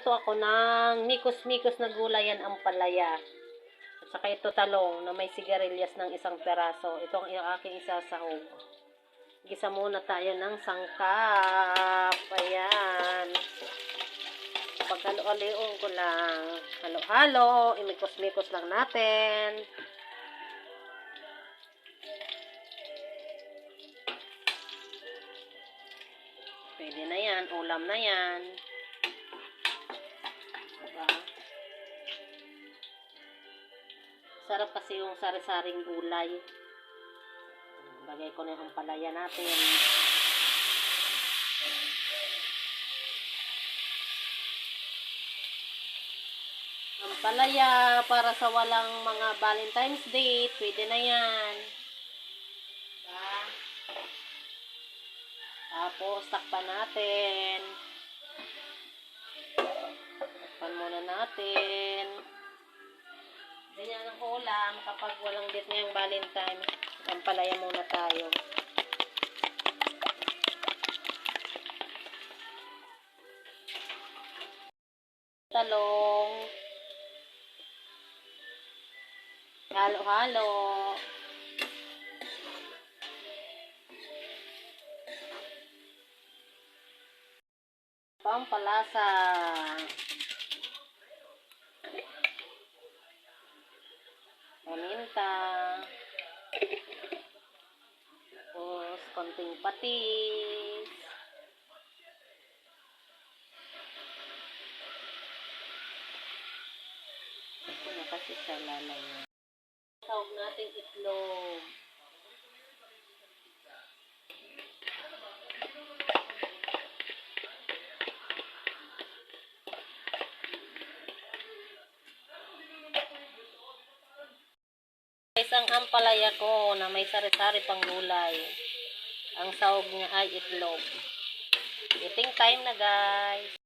Magluluto ako ng mikos-mikos na gulay, yan ang palaya. At saka ito talong na may sigarilyas ng isang peraso. Ito ang aking isasahog. Gisa muna tayo ng sangkap. Ayan. Paghalo-haloon ko lang. Halo-halo. Imikos-mikos lang natin. Pwede na yan. Ulam na yan. Diba? Sarap kasi yung sari-saring gulay. Lagay ko na yung ampalaya natin. Ampalaya para sa walang mga Valentine's Day. Pwede na yan. Diba? Tapos, takpan natin. Takpan muna natin. Ganyan ang ulam kapag walang date ngayong Valentine. Ampalaya muna tayo. Talong. Halo-halo. Pampalasa. Paminta. Tapos, konting patis. Ito na kasi siya lalaya. Tawag natin itlog. Isang ampalaya ko na may sari-sari pang gulay. Ang sahog niya ay itlog. Eating time na, guys.